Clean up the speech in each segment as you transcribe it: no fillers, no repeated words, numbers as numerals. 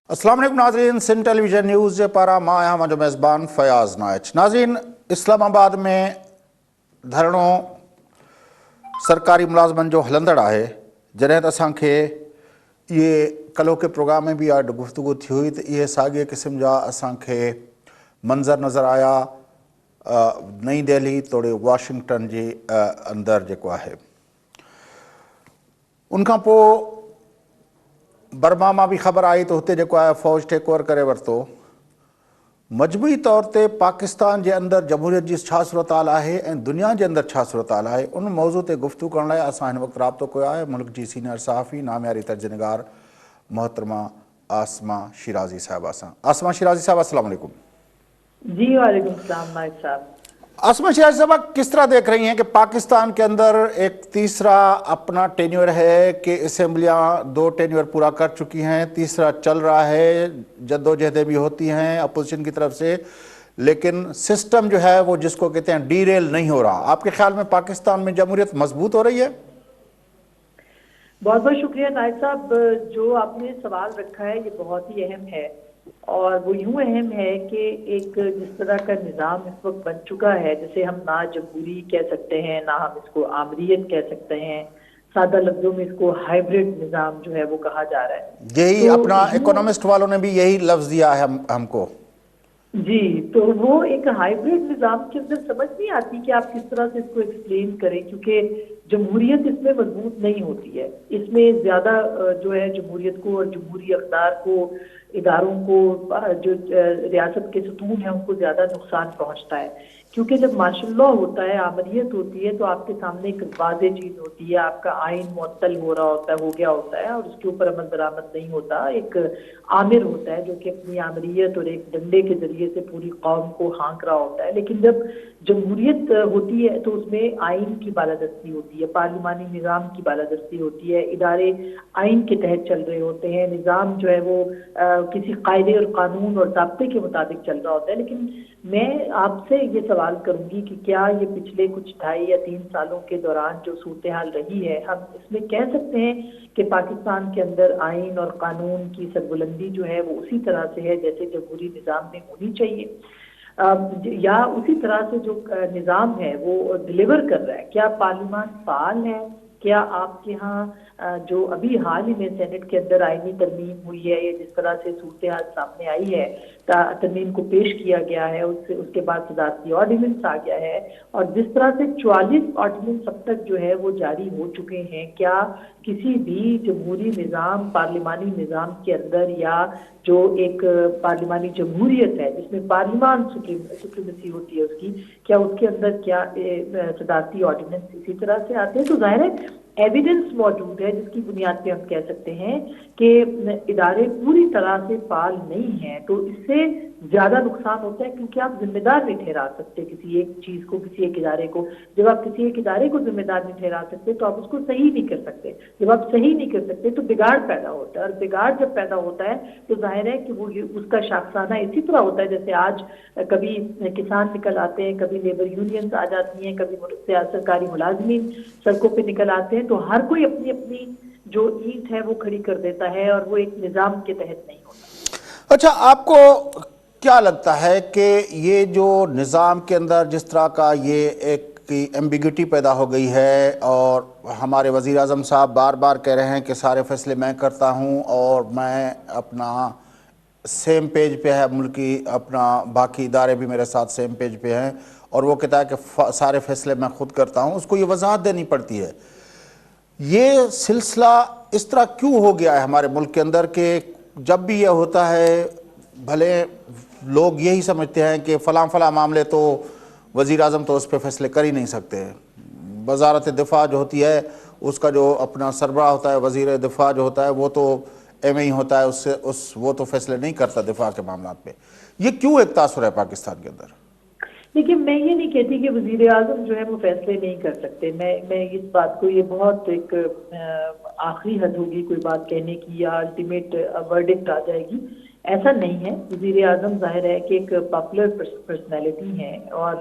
अस्सलाम वालेकुम नाज़रीन, सिंध टेलीविजन न्यूज़ जे पारां मां आहियां मुंहिंजो मेज़बान फयाज़ नाइच। नाज़रीन, इस्लामाबाद में धरणो सरकारी मुलाज़मनि जो हलंदड़ आहे। जॾहिं त असांखे इहे कलोके प्रोग्राम में बि अॼु गुफ़्तगू थी हुई त इहे साॻिए क़िस्म जा असांखे मंज़र नज़र आया नई दिल्ली तोड़े वाशिंगटन जे अंदरि जेको आहे। उनखां पोइ बर्मा मां भी ख़बर आई तो हुते जेको आहे फ़ौज टेक ओवर करे वरितो। मजमूई तौर ते पाकिस्तान जे अंदरि जमहूरियत जी छा सूरत हाल आहे ऐं दुनिया जे अंदरि छा सूरत हाल आहे, उन मौज़ू ते गुफ़्तगू करण लाइ असां हिन वक़्तु राब्तो कयो आहे मुल्क जी सीनियर सहाफ़ी नामियारी तर्जुमेगार मोहतरमा आसमा शिराज़ी साहिबा सां। आसमा शिराज़ी साहब, अस्सलाम वालेकुम। जी वालेकुम सलाम नाइक साहब। आसमा शिराज़ी साहबा, किस तरह देख रही हैं कि पाकिस्तान के अंदर एक तीसरा अपना टेन्योर है कि असेंबलियाँ 2 टेन्योर पूरा कर चुकी हैं, तीसरा चल रहा है, जद्दोजहदें भी होती हैं अपोजिशन की तरफ से, लेकिन सिस्टम जो है वो जिसको कहते हैं डीरेल नहीं हो रहा। आपके ख्याल में पाकिस्तान में जमहूरियत मजबूत हो रही है? बहुत बहुत शुक्रिया नाइक साहब। जो आपने सवाल रखा है ये बहुत ही अहम है, और वो यूं अहम है कि एक जिस तरह का निज़ाम इस वक्त बन चुका है, जिसे हम ना जमहूरी कह सकते हैं ना हम इसको आमरीत कह सकते हैं, सादा लफ्जों में इसको हाइब्रिड निज़ाम जो है वो कहा जा रहा है। यही तो अपना इकोनॉमिस्ट वालों ने भी यही लफ्ज़ दिया है हमको। जी, तो वो एक हाइब्रिड निज़ाम के अंदर समझ नहीं आती कि आप किस तरह से इसको एक्सप्लेन करें, क्योंकि जमहूरियत इसमें मजबूत नहीं होती है। इसमें ज्यादा जो है जमहूरियत को और जमहूरी अक़दार को, इदारों को, जो रियासत के सतून हैं उनको ज्यादा नुकसान पहुंचता है। क्योंकि जब मार्शल लॉ होता है, आमरीत होती है, तो आपके सामने एक वाज़ेह चीज होती है, आपका आइन मुअत्तल हो रहा होता है, हो गया होता है, और उसके ऊपर अमल दरामद नहीं होता। एक आमिर होता है जो कि अपनी आमरीत और एक डंडे के जरिए से पूरी कौम को हाँक रहा होता है। लेकिन जब जमहूरियत होती है तो उसमें आइन की बालादस्ती होती है, पार्लिमानी निज़ाम की बालादस्ती होती है, इदारे आइन के तहत चल रहे होते हैं, निज़ाम जो है वो किसी कायदे और कानून और ज़ाब्ते के मुताबिक चल रहा होता है। लेकिन मैं आपसे ये सवाल करूंगी कि क्या ये पिछले कुछ 2.5 या 3 सालों के दौरान जो सूरत हाल रही है, हम इसमें कह सकते हैं कि पाकिस्तान के अंदर आइन और कानून की सरबुलंदी जो है वो उसी तरह से है जैसे जमहूरी निज़ाम में होनी चाहिए, या उसी तरह से जो निज़ाम है वो डिलीवर कर रहा है? क्या पार्लियामान फाल है? क्या आपके यहाँ जो अभी हाल ही में सेनेट के अंदर आईनी तरमीम हुई है, या जिस तरह से सूरत हाल सामने आई है, तरमीम को पेश किया गया है, उसके बाद सदारती ऑर्डिनेंस आ गया है, और जिस तरह से 44 ऑर्डिनेंस अब तक जो है वो जारी हो चुके हैं, क्या किसी भी जमहूरी निज़ाम, पार्लिमानी निज़ाम के अंदर, या जो एक पार्लिमानी जमहूरियत है जिसमें पार्लिमान सुप्रीमेसी होती है उसकी, क्या उसके अंदर क्या सदारती ऑर्डिनेंस इसी तरह से आते हैं? तो जाहिर है एविडेंस मौजूद है जिसकी बुनियाद पे हम कह सकते हैं कि इदारे पूरी तरह से फाल नहीं है। तो इससे ज्यादा नुकसान होता है, क्योंकि आप जिम्मेदार नहीं ठहरा सकते किसी एक चीज को, किसी एक इदारे को। जब आप किसी एक इदारे को जिम्मेदार नहीं ठहरा सकते तो आप उसको सही नहीं कर सकते। जब आप सही नहीं कर सकते तो बिगाड़ पैदा होता है, और बिगाड़ जब पैदा होता है तो जाहिर है कि वो उसका शाखसाना इसी तरह होता है जैसे आज कभी किसान निकल आते हैं, कभी लेबर यूनियंस आ जाती हैं, कभी सरकारी मुलाजमीन सड़कों पे निकल आते हैं। तो हर कोई अपनी अपनी जो ईंट है वो खड़ी कर देता है, और वो एक निजाम के तहत नहीं होता। अच्छा, आपको क्या लगता है कि ये जो निज़ाम के अंदर जिस तरह का ये एक एम्बिग्यूटी पैदा हो गई है, और हमारे वज़ीर आज़म साहब बार बार कह रहे हैं कि सारे फैसले मैं करता हूँ और मैं अपना सेम पेज पे है, मुल्की अपना बाकी इदारे भी मेरे साथ सेम पेज पे हैं, और वो कहता है कि सारे फैसले मैं खुद करता हूँ, उसको ये वजाहत देनी पड़ती है। ये सिलसिला इस तरह क्यों हो गया है हमारे मुल्क के अंदर कि जब भी ये होता है, भले लोग यही समझते हैं कि फ़लाँ मामले तो वज़ीर आज़म तो उस पर फैसले कर ही नहीं सकते। वज़ारत दिफ़ा जो होती है उसका जो अपना सरबराह होता है, वज़ीर दिफ़ा जो होता है वो तो एम ही होता है, उससे वो तो फैसले नहीं करता दिफ़ा के मामलों पे। ये क्यों एक तासुर है पाकिस्तान के अंदर? देखिए, मैं ये नहीं कहती कि वज़ीर आज़म जो है वो फैसले नहीं कर सकते। मैं इस बात को, ये बहुत एक आखिरी हद होगी कोई बात कहने की, या अल्टीमेट वर्डिक्ट आ जाएगी, ऐसा नहीं है। वज़ीर आज़म जाहिर है कि एक पॉपुलर पर्सनैलिटी हैं, और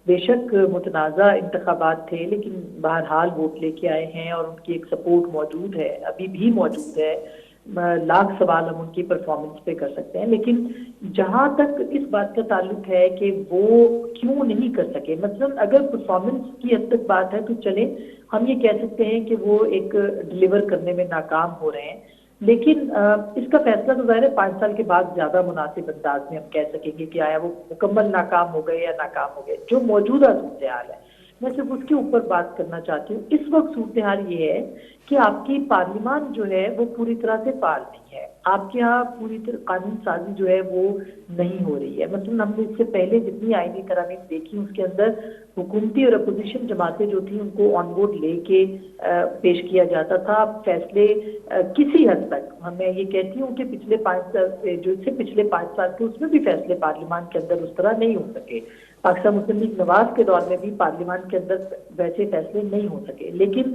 बेशक मुतनाज़ा इंतखाबात थे, लेकिन बहरहाल वोट लेके आए हैं, और उनकी एक सपोर्ट मौजूद है, अभी भी मौजूद है। لاکھ سوال ہم ان کی پرفارمنس پہ کر سکتے ہیں، لیکن جہاں تک اس بات کا تعلق ہے کہ وہ کیوں نہیں کر سکے، مثلا اگر پرفارمنس کی حد تک بات ہے تو چلیں ہم یہ کہہ سکتے ہیں کہ وہ ایک ڈلیور کرنے میں ناکام ہو رہے ہیں، لیکن اس کا فیصلہ تو ظاہر ہے 5 سال کے بعد زیادہ مناسب انداز میں ہم کہہ سکیں گے کہ آیا وہ مکمل ناکام ہو گئے یا ناکام ہو گئے۔ جو موجودہ صورتحال ہے میں صرف اس کے اوپر بات کرنا چاہتی ہوں۔ اس وقت صورتحال یہ ہے کہ آپ کی پارلیمان جو ہے وہ پوری طرح سے فعال نہیں ہے، آپ کے ہاں پوری طرح قانون سازی جو ہے وہ نہیں ہو رہی ہے۔ مثلا ہم نے اس سے پہلے جتنی آئینی ترامیم دیکھی اس کے اندر حکومتی اور اپوزیشن جماعتیں جو تھیں ان کو آن بورڈ لے کے پیش کیا جاتا تھا، فیصلے کسی حد تک میں یہ کہتی ہوں کہ پچھلے 5 سال جو سے پچھلے 5 سال کے اس میں بھی فیصلے پارلیمان کے اندر اس طرح نہیں ہو سکے۔ پاکستان مسلم لیگ نواز کے دور میں بھی پارلیمان کے اندر ویسے فیصلے نہیں ہو سکے، لیکن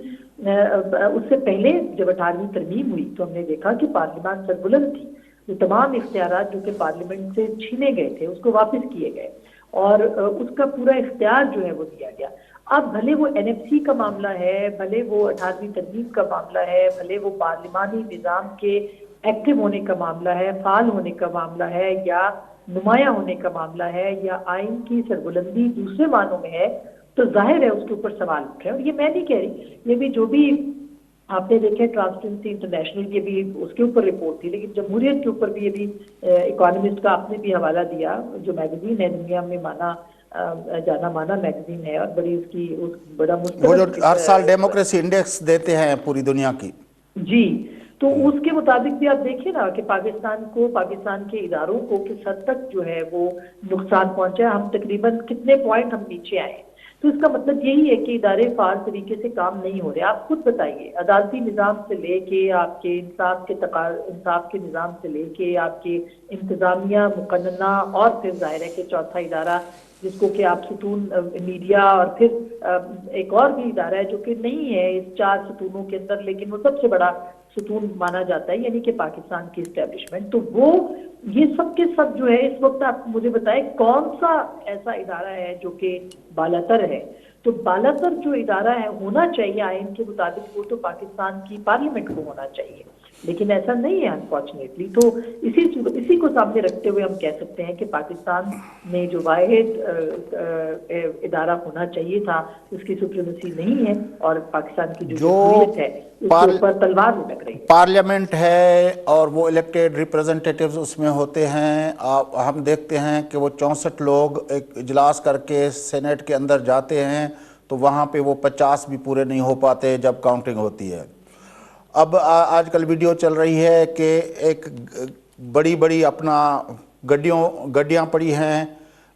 اس سے پہلے جب 18ویں ترمیم ہوئی تو ہم نے دیکھا کہ پارلیمان سربلند تھی، وہ تمام اختیارات جو کہ پارلیمنٹ سے چھینے گئے تھے اس کو واپس کیے گئے اور اس کا پورا اختیار جو ہے وہ دیا گیا۔ اب بھلے وہ NFC کا معاملہ ہے، بھلے وہ 18ویں ترمیم کا معاملہ ہے، بھلے وہ پارلیمانی نظام کے ایکٹیو ہونے کا معاملہ ہے، فعال ہونے کا معاملہ ہے، یا نمایاں ہونے کا معاملہ ہے، یا آئین کی سربلندی دوسرے معنوں میں ہے، تو ظاہر ہے اس کے اوپر سوال اٹھ رہے ہیں۔ اور یہ میں نہیں کہہ رہی، یہ بھی جو بھی آپ نے دیکھے ٹرانسپیرنسی انٹرنیشنل کی بھی اس کے اوپر رپورٹ تھی، لیکن جمہوریت کے اوپر بھی یہ بھی اکانومسٹ کا آپ نے بھی حوالہ دیا، جو میگزین ہے دنیا میں جانا مانا میگزین ہے اور بڑی اس کی بڑا وہ جو مستند ہر سال ڈیموکریسی انڈیکس دیتے ہیں پوری دنیا کی۔ جی، تو اس کے مطابق بھی آپ دیکھیں نا کہ پاکستان کے اداروں کو کس حد تک جو ہے وہ نقصان پہنچا ہے۔ ہم تقریباً کتنے پوائنٹ ہم نیچے آئے ہیں، تو اس کا مطلب یہی ہے کہ ادارے فعال طریقے سے کام نہیں ہو رہے۔ آپ خود بتائیے، عدالتی نظام سے لے کے آپ کے انصاف کے نظام سے لے کے آپ کے انتظامیہ مقننہ، اور پھر ظاہر ہے کہ چوتھا ادارہ جس کو کہ آپ ستون میڈیا، اور پھر ایک اور بھی ادارہ ہے جو کہ نہیں ہے اس 4 ستونوں کے اندر لیکن وہ سب سے بڑا ستون مانا جاتا ہے، یعنی کہ پاکستان کی اسٹیبلشمنٹ۔ تو وہ یہ سب کے سب جو ہے اس وقت آپ مجھے بتائیں کون سا ایسا ادارہ ہے جو کہ بالاتر ہے؟ تو بالاتر جو ادارہ ہے ہونا چاہیے آئین کے مطابق وہ تو پاکستان کی پارلیمنٹ کو ہونا چاہیے، لیکن ایسا نہیں ہے انفارچونیٹلی۔ تو اسی کو سامنے رکھتے ہوئے ہم کہہ سکتے ہیں کہ پاکستان میں جو واحد ادارہ ہونا چاہیے تھا اس کی سپریمیسی نہیں ہے، اور پاکستان کی جو جمہوریت ہے اس کے اوپر تلوار لٹک رہی ہے۔ پارلیمنٹ ہے اور وہ الیکٹڈ ریپریزنٹیٹیوز اس میں ہوتے ہیں، ہم دیکھتے ہیں کہ وہ 64 لوگ ایک اجلاس کر کے سینیٹ کے اندر جاتے ہیں تو وہاں پہ وہ 50 بھی پورے نہیں ہو پاتے جب کاؤنٹنگ ہوتی ہے۔ اب آج کل ویڈیو چل رہی ہے کہ ایک بڑی اپنا گڈیاں پڑی ہیں،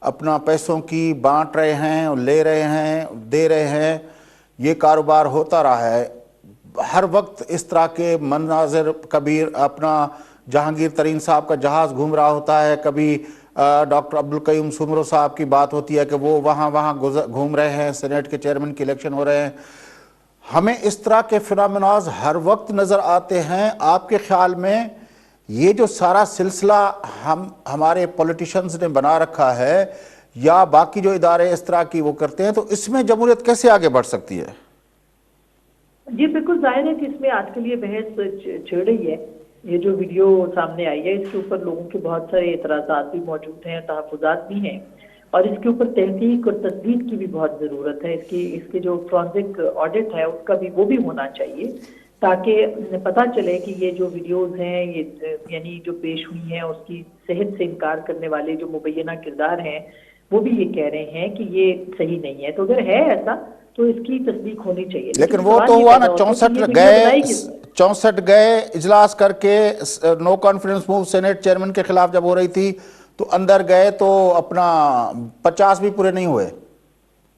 اپنا پیسوں کی بانٹ رہے ہیں، لے رہے ہیں، دے رہے ہیں، یہ کاروبار ہوتا رہا ہے۔ ہر وقت اس طرح کے مناظر، کبھی اپنا جہانگیر ترین صاحب کا جہاز گھوم رہا ہوتا ہے، کبھی ڈاکٹر عبدالقیوم سمرو صاحب کی بات ہوتی ہے کہ وہ وہاں گھوم رہے ہیں، سینیٹ کے چیئرمین کی الیکشن ہو رہے ہیں۔ ہمیں اس طرح کے فنامناز ہر وقت نظر آتے ہیں۔ آپ کے خیال میں یہ جو سارا سلسلہ ہمارے پولیٹیشنز نے بنا رکھا ہے یا باقی جو ادارے اس طرح کی وہ کرتے ہیں، تو اس میں جمہوریت کیسے آگے بڑھ سکتی ہے؟ جی بالکل ظاہر ہے کہ اس میں آج کل یہ بحث چھڑ رہی ہے، یہ جو ویڈیو سامنے آئی ہے اس کے اوپر لوگوں کے بہت سارے اعتراضات بھی موجود ہیں، تحفظات بھی ہیں، اور اس کے اوپر تحقیق اور تصدیق کی بھی بہت ضرورت ہے۔ اس کے جو فرانزک آڈٹ ہے اس کا بھی وہ بھی ہونا چاہیے تاکہ پتہ چلے کہ یہ جو ویڈیوز ہیں یہ یعنی جو پیش ہوئی ہیں اس کی صحت سے انکار کرنے والے جو مبینہ کردار ہیں وہ بھی یہ کہہ رہے ہیں کہ یہ صحیح نہیں ہے۔ تو اگر ہے ایسا تو اس کی تصدیق ہونی چاہیے، لیکن وہ تو ہوا نا 64 گئے اجلاس کر کے، no confidence move senate chairman کے خلاف جب ہو رہی تھی تو اندر گئے تو اپنا 50 بھی پورے نہیں ہوئے۔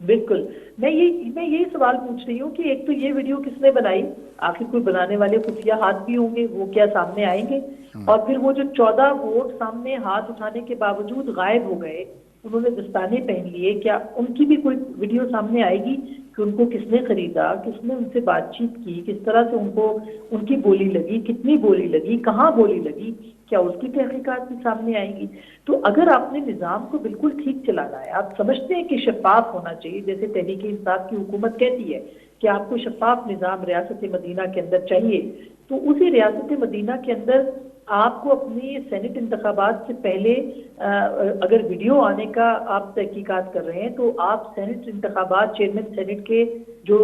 بالکل، میں یہی سوال پوچھ رہی ہوں کہ ایک تو یہ ویڈیو کس نے بنائی، آخر کوئی بنانے والے خفیہ ہاتھ بھی ہوں گے، وہ کیا سامنے آئیں گے؟ اور پھر وہ جو 14 ووٹ سامنے ہاتھ اٹھانے کے باوجود غائب ہو گئے، انہوں نے دستانے پہن لیے، کیا ان کی بھی کوئی ویڈیو سامنے آئے گی کہ ان کو کس نے خریدا، کس نے ان سے بات چیت کی، کس طرح سے ان کی بولی لگی، کتنی بولی لگی، کہاں بولی لگی، کیا اس کی تحقیقات بھی سامنے آئیں گی؟ تو اگر آپ نے نظام کو بالکل ٹھیک چلانا ہے، آپ سمجھتے ہیں کہ شفاف ہونا چاہیے، جیسے تحریک انصاف کی حکومت کہتی ہے کہ آپ کو شفاف نظام ریاست مدینہ کے اندر چاہیے، تو اسی ریاست مدینہ کے اندر آپ کو اپنی سینٹ انتخابات سے پہلے اگر ویڈیو آنے کا آپ تحقیقات کر رہے ہیں تو آپ سینٹ انتخابات چیئرمین سینٹ کے جو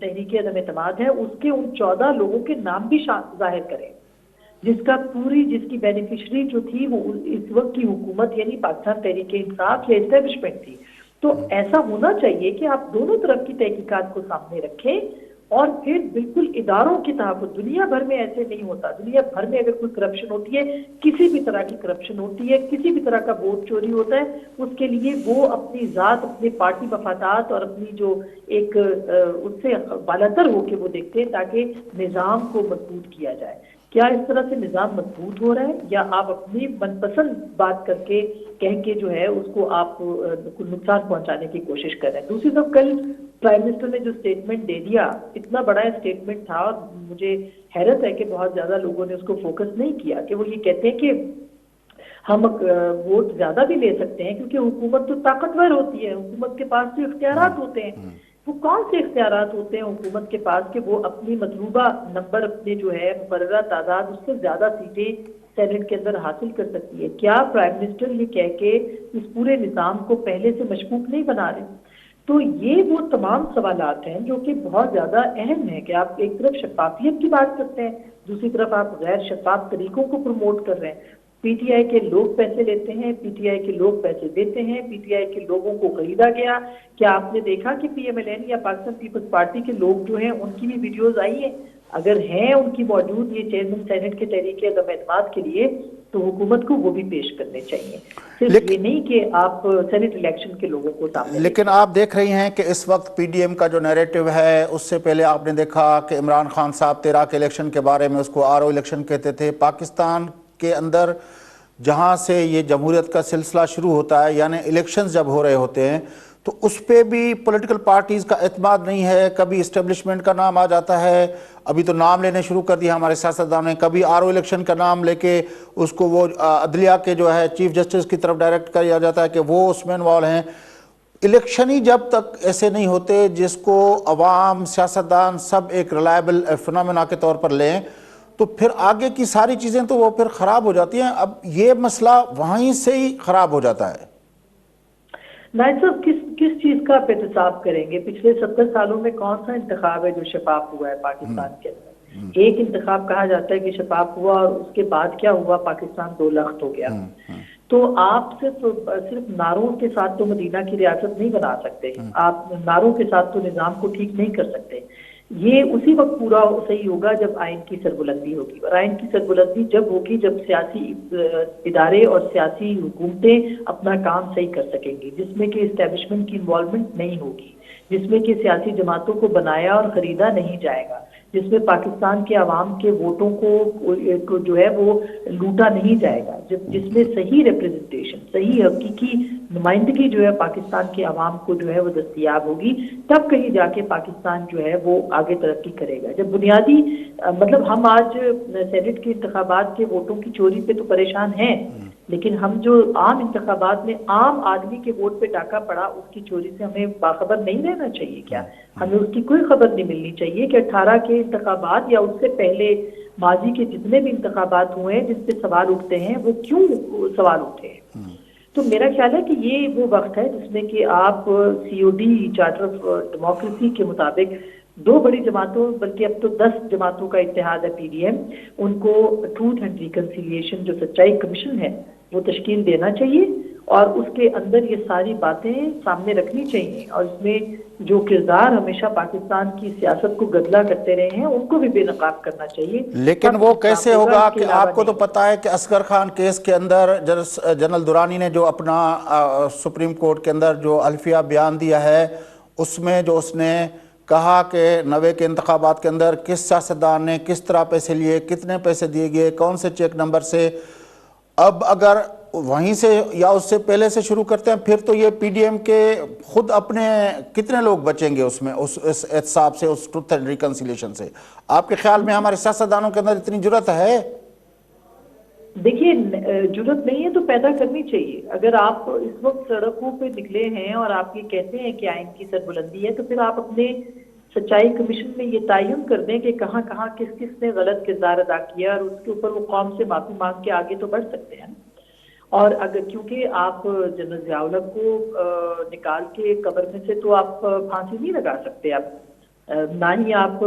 تحریک عدم اعتماد ہے اس کے ان 14 لوگوں کے نام بھی ظاہر کریں، جس کی بینیفیشری جو تھی وہ اس وقت کی حکومت یعنی پاکستان تحریک انصاف یا اسٹیبلشمنٹ تھی۔ تو ایسا ہونا چاہیے کہ آپ دونوں طرف کی تحقیقات کو سامنے رکھیں اور پھر بالکل اداروں کے تحفظ، دنیا بھر میں ایسے نہیں ہوتا، دنیا بھر میں اگر کوئی کرپشن ہوتی ہے، کسی بھی طرح کی کرپشن ہوتی ہے، کسی بھی طرح کا ووٹ چوری ہوتا ہے، اس کے لیے وہ اپنی ذات، اپنے پارٹی مفادات اور اپنی جو ایک اس سے بالاتر ہو کے وہ دیکھتے ہیں تاکہ نظام کو مضبوط کیا جائے۔ کیا اس طرح سے نظام مضبوط ہو رہا ہے یا آپ اپنی من پسند بات کر کے کہہ کے جو ہے اس کو آپ نقصان پہنچانے کی کوشش کر رہے ہیں؟ دوسری طرف کل پرائم منسٹر نے جو اسٹیٹمنٹ دے دیا، اتنا بڑا اسٹیٹمنٹ تھا اور مجھے حیرت ہے کہ بہت زیادہ لوگوں نے اس کو فوکس نہیں کیا، کہ وہ یہ کہتے ہیں کہ ہم ووٹ زیادہ بھی لے سکتے ہیں کیونکہ حکومت تو طاقتور ہوتی ہے، حکومت کے پاس تو اختیارات ہوتے ہیں۔ وہ کون سے اختیارات ہوتے ہیں حکومت کے پاس کہ وہ اپنی مطلوبہ نمبر، اپنے جو ہے مقررہ تعداد، اس سے زیادہ سیٹیں سینٹ کے اندر حاصل کر سکتی ہے؟ کیا پرائم منسٹر یہ کہہ کے اس پورے نظام کو پہلے سے مشکوک نہیں بنا رہے؟ تو یہ وہ تمام سوالات ہیں جو کہ بہت زیادہ اہم ہیں کہ آپ ایک طرف شفافیت کی بات کرتے ہیں، دوسری طرف آپ غیر شفاف طریقوں کو پروموٹ کر رہے ہیں۔ پی ٹی آئی کے لوگ پیسے لیتے ہیں، پی ٹی آئی کے لوگ پیسے دیتے ہیں، پی ٹی آئی کے لوگوں کو خریدا گیا۔ کیا آپ نے دیکھا کہ پی ایم ایل این یا پاکستان پیپلز پارٹی کے لوگ جو ہیں ان کی بھی ویڈیوز آئی ہیں؟ اگر ہیں ان کی موجود یہ چیئرمین سینٹ کے تحریک عدم اعتماد کے لیے تو حکومت کو وہ بھی پیش کرنے چاہیے، صرف یہ نہیں کہ آپ سینٹ الیکشن کے لوگوں کو سامنے۔ لیکن آپ دیکھ رہی ہیں کہ اس وقت پی ڈی ایم کا جو نیریٹو ہے، اس سے پہلے آپ نے دیکھا کہ عمران خان صاحب 13 کے الیکشن کے بارے میں اس کو آر او الیکشن کہتے تھے۔ پاکستان کے اندر جہاں سے یہ جمہوریت کا سلسلہ شروع ہوتا ہے، یعنی الیکشنز جب ہو رہے ہوتے ہیں تو اس پہ بھی پولیٹیکل پارٹیز کا اعتماد نہیں ہے، کبھی اسٹیبلشمنٹ کا نام آ جاتا ہے، ابھی تو نام لینے شروع کر دیا ہمارے سیاستدانوں نے، کبھی آر او الیکشن کا نام لے کے اس کو وہ عدلیہ کے جو ہے چیف جسٹس کی طرف ڈائریکٹ کیا جاتا ہے کہ وہ اس میں انوالو ہیں۔ الیکشن ہی جب تک ایسے نہیں ہوتے جس کو عوام، سیاستدان سب ایک ریلائبل فنامنا کے طور پر لیں، تو پھر آگے کی ساری چیزیں تو وہ پھر خراب ہو جاتی ہیں۔ اب یہ مسئلہ وہیں سے ہی خراب ہو جاتا ہے۔ نائب صاحب، کس چیز کا آپ احتساب کریں گے؟ پچھلے 70 سالوں میں کون سا انتخاب ہے جو شفاف ہوا ہے پاکستان کے اندر؟ ایک انتخاب کہا جاتا ہے کہ شفاف ہوا اور اس کے بعد کیا ہوا؟ پاکستان 2 لخت ہو گیا۔ تو آپ صرف نعروں کے ساتھ تو مدینہ کی ریاست نہیں بنا سکتے، آپ نعروں کے ساتھ تو نظام کو ٹھیک نہیں کر سکتے۔ یہ اسی وقت پورا صحیح ہوگا جب آئین کی سربلندی ہوگی، اور آئین کی سربلندی جب ہوگی جب سیاسی ادارے اور سیاسی حکومتیں اپنا کام صحیح کر سکیں گی، جس میں کہ اسٹیبلشمنٹ کی انوالومنٹ نہیں ہوگی، جس میں کہ سیاسی جماعتوں کو بنایا اور خریدا نہیں جائے گا، جس میں پاکستان کے عوام کے ووٹوں کو جو ہے وہ لوٹا نہیں جائے گا، جس میں صحیح ریپریزنٹیشن، صحیح حقیقی نمائندگی جو ہے پاکستان کے عوام کو جو ہے وہ دستیاب ہوگی، تب کہیں جا کے پاکستان جو ہے وہ آگے ترقی کرے گا۔ جب بنیادی مطلب ہم آج سینٹ کے انتخابات کے ووٹوں کی چوری پہ تو پریشان ہیں، لیکن ہم جو عام انتخابات میں عام آدمی کے ووٹ پہ ڈاکہ پڑا اس کی چوری سے ہمیں باخبر نہیں رہنا چاہیے کیا؟ ہمیں اس کی کوئی خبر نہیں ملنی چاہیے کہ 18 کے انتخابات یا اس سے پہلے ماضی کے جتنے بھی انتخابات ہوئے ہیں جس پہ سوال اٹھتے ہیں وہ کیوں سوال اٹھے ہیں؟ تو میرا خیال ہے کہ یہ وہ وقت ہے جس میں کہ آپ C O D charter of democracy کے مطابق 2 بڑی جماعتوں، بلکہ اب تو 10 جماعتوں کا اتحاد ہے پی ڈی ایم، ان کو ٹروتھ اینڈ ریکنسیلیشن جو سچائی کمیشن ہے وہ تشکیل دینا چاہیے اور اس کے اندر یہ ساری باتیں سامنے رکھنی چاہیے، اور اس میں جو کردار ہمیشہ پاکستان کی سیاست کو گدلا کرتے رہے ہیں ان کو بھی بے نقاب کرنا چاہیے۔ لیکن وہ کیسے ہوگا کہ آپ کو تو پتا ہے کہ اصغر خان کیس کے اندر جنرل دورانی نے جو اپنا سپریم کورٹ کے اندر جو الفیہ بیان دیا ہے، اس میں جو اس نے کہا کہ 90 کے انتخابات کے اندر کس سیاستدان نے کس طرح پیسے لیے، کتنے پیسے دیے گئے، کون سے چیک نمبر سے، اب اگر وہیں سے یا اس سے پہلے سے شروع کرتے ہیں پھر تو یہ پی ڈی ایم کے خود اپنے کتنے لوگ بچیں گے اس میں، اس احتساب سے، اس ٹروتھ اینڈ ریکنسیلیشن سے؟ آپ کے خیال میں ہمارے سیاستدانوں کے اندر اتنی جرأت ہے؟ دیکھیے، جرأت نہیں ہے تو پیدا کرنی چاہیے۔ اگر آپ اس وقت سڑکوں پہ نکلے ہیں اور آپ یہ کہتے ہیں کہ آئین کی سربلندی ہے تو پھر آپ اپنے سچائی کمیشن میں یہ تعین کر دیں کہ کہاں کہاں کس کس نے غلط کردار ادا کیا، اور اس کے اوپر وہ قوم سے معافی مانگ کے آگے تو بڑھ سکتے ہیں. اور اگر کیونکہ آپ جنرل ضیاء الحق کو نکال کے قبر میں سے تو آپ پھانسی نہیں لگا سکتے، آپ نہ ہی آپ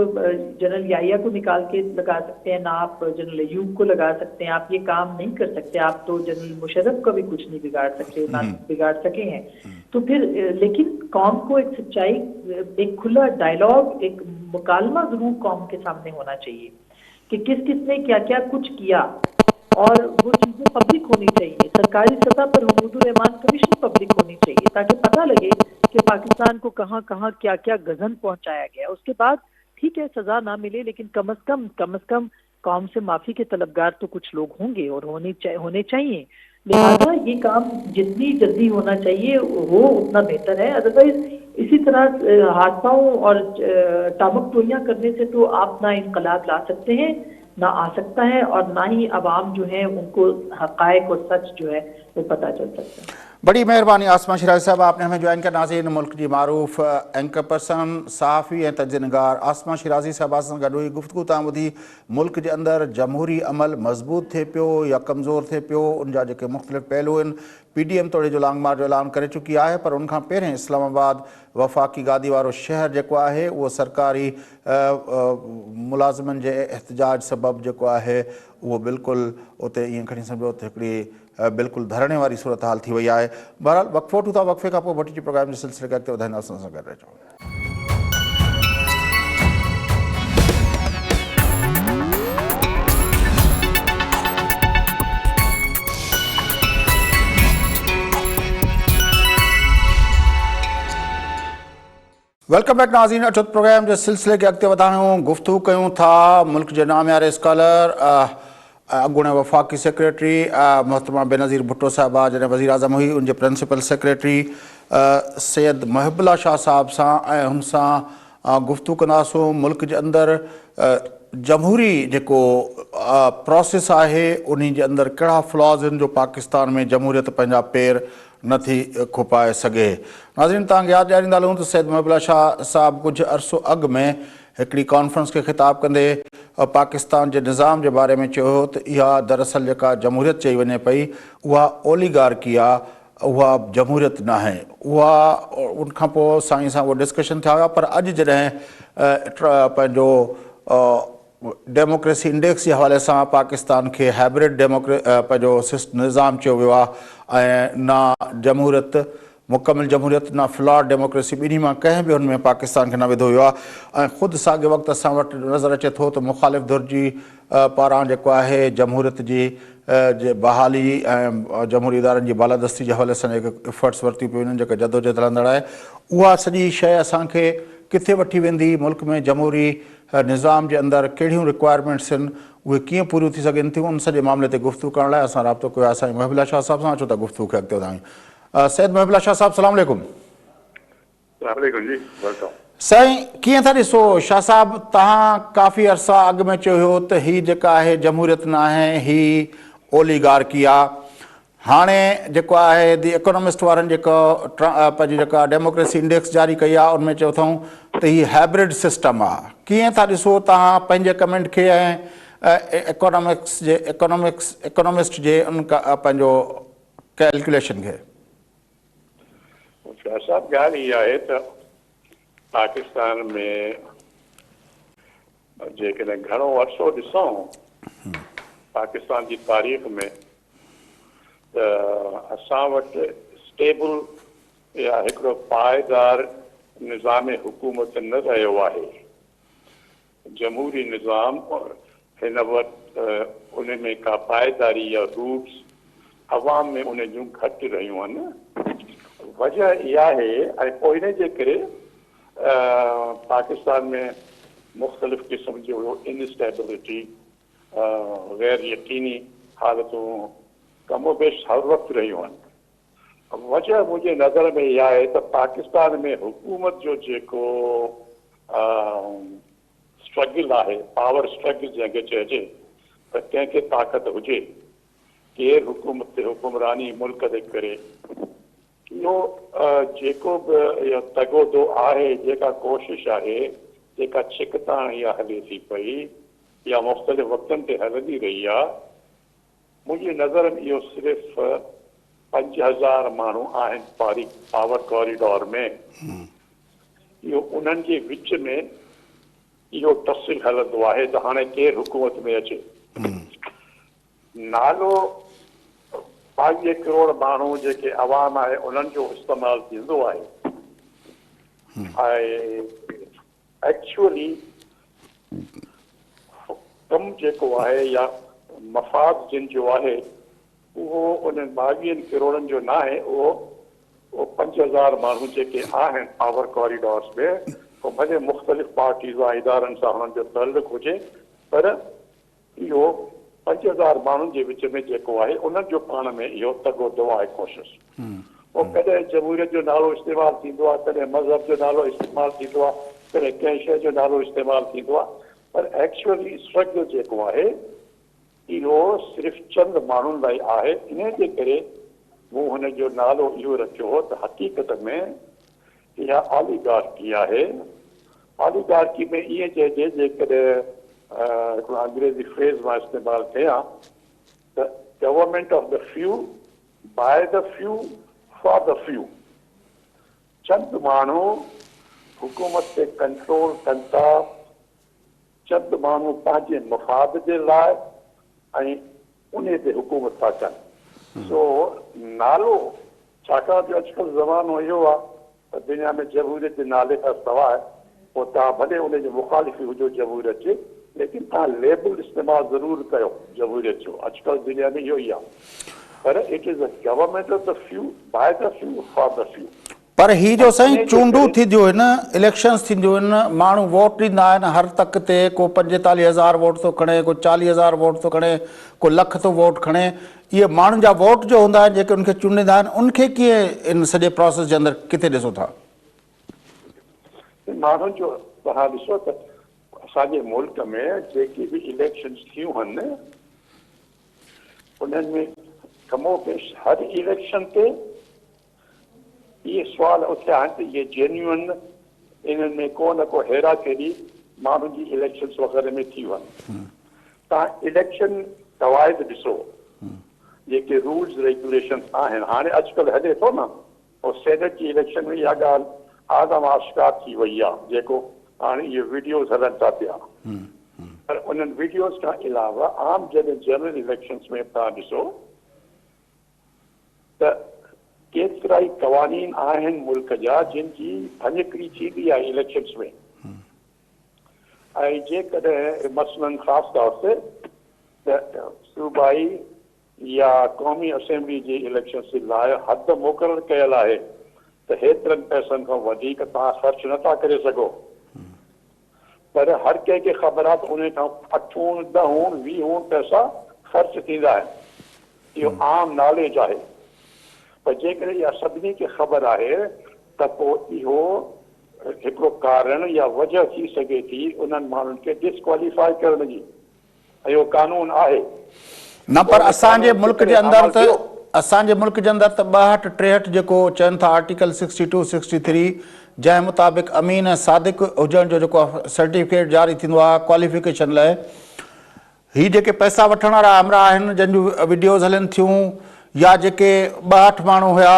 جنرل یحییٰ کو نکال کے لگا سکتے ہیں، نہ آپ جنرل ایوب کو لگا سکتے ہیں. آپ یہ کام نہیں کر سکتے. آپ تو جنرل مشرف کا بھی کچھ نہیں بگاڑ سکتے، نہ بگاڑ سکے ہیں. تو پھر لیکن قوم کو ایک سچائی، ایک کھلا ڈائلاگ، ایک مکالمہ ضرور قوم کے سامنے ہونا چاہیے کہ کس کس نے کیا کیا کچھ کیا، اور وہ چیزیں پبلک ہونی چاہیے. سرکاری سطح پر حمود الرحمان کمیشن پبلک ہونی چاہیے تاکہ پتہ لگے کہ پاکستان کو کہاں کہاں کیا کیا غضب پہنچایا گیا. اس کے بعد ٹھیک ہے سزا نہ ملے، لیکن کم از کم قوم سے معافی کے طلبگار تو کچھ لوگ ہوں گے اور ہونے چاہیے. لہذا یہ کام جتنی جلدی ہونا چاہیے وہ اتنا بہتر ہے. ادروائز اسی طرح حادثوں اور ٹامک ٹوئیاں کرنے سے تو آپ نہ انقلاب لا سکتے ہیں، نہ آ سکتا ہے، اور نہ ہی عوام جو ہے ان کو حقائق اور سچ جو ہے وہ پتہ چل سکتا ہے. بڑی مہربانی آسما شیرازی صاحب، آپ نے ہمیں جوائن کیا. ناظرین، ملک کی معروف اینکر پرسن، صحافی اور تجزیہ نگار آسما شیرازی صاحب سے گڈ ہوئی گفتگو تاں ٻدھی ملک کے اندر جمہوری عمل مضبوط تھے پیو یا کمزور تھے پیو، ان جا جو مختلف پہلو ہیں. پی ڈی ایم توڑے جو لانگ مارچ جو اعلان کرے چکی ہے، پر ان کا پہلے اسلام آباد وفاقی گادی وارو شہر جو ہے وہ سرکاری ملازمن کے احتجاج سبب جو ہے وہ بالکل اتنے یہ کھڑی سمجھو ہکڑی بالکل دھرنے والی صورتحال تھی وئی ہے. بہرحال وقفو وٹھوں تا، وقفے کا پوء بٹی جی پروگرام کے سلسلے کے اگتے وڌائنداسوں. سان گڏ رهجو. ویلکم بیک ناظرین. اچھت پروگرام کے سلسلے کے اگتے وڌائوں گفتگو کیوں تھا ملک کے نامیار اسکالر اگونے وفاقی سیکریٹری محترمہ بینظیر بھٹو صاحبہ جنہیں وزیر اعظم ہوئی، ان کے پرنسپل سیکریٹری سید محب اللہ شاہ صاحب سے ان سے گفتگو کنداسوں. ملک کے اندر جمہوری جو پروسیس ہے انہی کے اندر کہڑا فلاز ہیں جو پاکستان میں جمہوریت پنجا پیر نتھی کھپائے سگے. ناظرین، تاں یاد ॾियारींदा हलूं त सैयद महबूब शाह साहब कुछ अरसो अॻु में हिकिड़ी कॉन्फ्रेंस खे ख़िताब कंदे पाकिस्तान जे निज़ाम जे बारे में चयो हो त इहा दरअसल जेका जमहूरियत चई वञे पई उहा ओलिगार्की आहे, उहा जमहूरियत न आहे. उहा उनखां पोइ साईं सां उहो डिस्कशन थिया हुआ. पर अॼु जॾहिं पंहिंजो डेमोक्रेसी इंडेक्स जे हवाले सां पाकिस्तान खे हाइब्रिड पंहिंजो निज़ाम चयो वियो आहे ऐं न जमहूरियत मुकमिल जमहूरियत न फ्लॉड डेमोक्रेसी, ॿिन्ही मां कंहिं बि हुन में पाकिस्तान खे न विधो वियो आहे. ऐं ख़ुदि साॻे वक़्तु असां वटि नज़र अचे थो त मुख़ालिफ़ धुर जी पारां जेको आहे जमहूरियत जी बहाली ऐं जमहूरी इदारनि जी बालादस्ती जे हवाले सां जेके एफर्ट्स वरितियूं पियूं आहिनि, जेका जदोजहद हलंदड़ आहे, उहा सॼी शइ असांखे किथे वठी वेंदी, मुल्क में जमहूरी निज़ाम जे अंदरि कहिड़ियूं रिक्वायरमेंट्स आहिनि, उहे कीअं पूरियूं थी सघनि थियूं, उन सॼे मामले ते गुफ़्तगू करण लाइ असां राब्तो कयो आहे साईं महब अल्ला शाह साहब सां. अचो था गुफ़्तगू खे अॻिते वधायूं. सैयद महब अल्ला शाह साहब, सलाम अलैकुम. साईं, कीअं था ॾिसो शाह साहब, तव्हां काफ़ी अरसा अॻु में चयो हुयो त हीअ जेका आहे जमहूरियत न आहे, हीअ ओलिगार्की आहे. हाणे जेको आहे दि इकोनॉमिस्ट वारनि जेको पंहिंजी जेका डेमोक्रेसी इंडेक्स जारी कई आहे उनमें चयो अथऊं त हीअ हाइब्रिड सिस्टम आहे. कीअं था ॾिसो तव्हां पंहिंजे कमेंट खे ऐं इकोनॉमिस्ट जे उन पंहिंजो कैलकुलेशन खे? शाह साहब, ॻाल्हि इहा आहे त पाकिस्तान में जेकॾहिं घणो अरसो ॾिसूं पाकिस्तान जी तारीख़ में त असां वटि स्टेबल या हिकिड़ो पाइदार निज़ाम हुकूमत न रहियो आहे. जमहूरी निज़ाम हिन वक़्तु उन में का पाइदारी या रूट्स अवाम में उन जूं घटि रहियूं आहिनि. वजह इहा आहे ऐं पोइ इन जे करे पाकिस्तान में मुख़्तलिफ़ क़िस्म जो इनस्टेबिलिटी, गैर यकीनी हालतूं कमो बेश हर वक़्तु रहियूं आहिनि. वजह मुंहिंजे नज़र में इहा आहे त पाकिस्तान में हुकूमत जो जेको स्ट्रगल आहे, पावर स्ट्रगल जंहिंखे चइजे, त कंहिंखे ताक़त हुजे, केरु हुकूमत ते हुकुमरानी मुल्क ते करे, इहो जेको बि इहो तगोदो आहे, जेका कोशिश आहे, जेका छिकताण या हले थी पई या मुख़्तलिफ़ वक़्तनि ते हलंदी रही आहे, मुंहिंजी नज़र में इहो सिर्फ़ु 5000 माण्हू आहिनि पावर कॉरिडोर में। इहो उन्हनि जे विच में इहो तफ़सील हलंदो आहे त हाणे केरु हुकूमत में अचे। नालो 22 करोड़ माण्हू जेके अवाम आहे उन्हनि जो इस्तेमालु थींदो आहे ऐं एक्चुअली कमु जेको आहे या मफ़ाद जिन जो आहे उहो उन्हनि 22 करोड़नि जो न आहे, उहो 5000 माण्हू जेके आहिनि पावर कॉरिडोर्स में, पोइ भले मुख़्तलिफ़ पार्टीज़ या इदारनि सां हुननि जो तल्लुक़ हुजे, पर इहो 5000 माण्हुनि जे विच में जेको आहे उन्हनि जो पाण में इहो तगो दो आहे कोशिशि। पोइ कॾहिं जमहूरियत जो नालो इस्तेमालु थींदो आहे, कॾहिं मज़हब जो नालो इस्तेमालु थींदो आहे, कॾहिं कंहिं शइ जो नालो इस्तेमालु थींदो आहे, पर एक्चुअली स्ट्रगल जेको आहे इहो सिर्फ़ु चंद माण्हुनि लाइ आहे। इन जे करे मूं हुन जो नालो इहो रखियो हो त हक़ीक़त में इहा ऑलिगार्की आहे। ऑलिगार्की में ईअं चइजे, जेकॾहिं हिकिड़ो अंग्रेज़ी फ्रेज़ मां इस्तेमालु कयां त government of the few by the few for the few. चंद माण्हू हुकूमत ते कंट्रोल कनि था, चंद माण्हू पंहिंजे मफ़ाद जे लाइ ऐं उन ते हुकूमत था कनि। सो नालो छाकाणि जो अॼुकल्ह ज़मानो इहो आहे त दुनिया में जमहूरियत जे नाले खां सवाइ पोइ तव्हां भले उनजे मुखालिफ़ हुजो जमहूरियत जे, लेकिन तव्हां लेबल इस्तेमालु ज़रूरु कयो जमहूरियत जो। अॼुकल्ह दुनिया में इहो ई आहे, पर it is a government of the few by the few for the few. पर ही जो साईं चूंडूं थींदियूं आहिनि, इलेक्शन्स थींदियूं आहिनि, माण्हू वोट ॾींदा आहिनि हर तक ते, को 45,000 वोट थो खणे, को 40,000 वोट थो खणे, को लख थो वोट खणे। इहे माण्हुनि जा वोट जो हूंदा आहिनि जेके उनखे चूंडींदा आहिनि, उनखे कीअं इन सॼे प्रोसेस जे अंदरि किथे ॾिसो था? माण्हुनि जो तव्हां ॾिसो त असांजे मुल्क में जेकी बि इलेक्शन्स थियूं आहिनि उन्हनि में कमोबेश हर इलेक्शन ते इहे सुवाल उथिया आहिनि त इहे जेन्युइन, इन्हनि में को न को हेरा फेरी माण्हुनि जी इलेक्शन्स वग़ैरह में थियूं आहिनि। तव्हां इलेक्शन क़वाइद ॾिसो, जेके रूल्स रेगुलेशन आहिनि, हाणे अॼुकल्ह हले थो न, और सेनेट जी इलेक्शन में इहा ॻाल्हि आदम आश्कार थी वई आहे, जेको हाणे इहे वीडियोज़ हलनि था पिया। पर उन्हनि वीडियोज़ खां अलावा आम जॾहिं जनरल इलेक्शन्स में तव्हां ॾिसो त केतिरा ई क़वानीन आहिनि मुल्क जा जिन जी भञकड़ी थींदी आहे इलेक्शन्स में। ऐं जेकॾहिं मसलन ख़ासि तौर ते त सूबाई या क़ौमी असेंबली जी इलेक्शन जे लाइ हद मुक़ररु कयल आहे त हेतिरनि पैसनि खां वधीक तव्हां ख़र्च नथा करे सघो, पर हर कंहिंखे ख़बर आहे त उन खां 8 10 20 पैसा ख़र्च थींदा आहिनि। इहो आम नॉलेज आहे, पर जेकॾहिं इहा सभिनी खे ख़बर आहे त पोइ इहो हिकिड़ो कारण या वजह थी सघे थी उन्हनि माण्हुनि खे डिस्क्वालीफाई करण जी। इहो कानून आहे न, पर असांजे मुल्क जे अंदरि त असांजे मुल्क जे अंदरि त 62 63 जेको चवनि था आर्टिकल 62 63 जंहिं मुताबिक़ अमीन ऐं सादिक हुजण जो जेको सर्टिफिकेट जारी थींदो आहे क्वालिफिकेशन लाइ, ही जेके पैसा वठण वारा अमरा आहिनि जंहिंजूं वीडियोज़ हलनि थियूं, या जेके 62 माण्हू हुया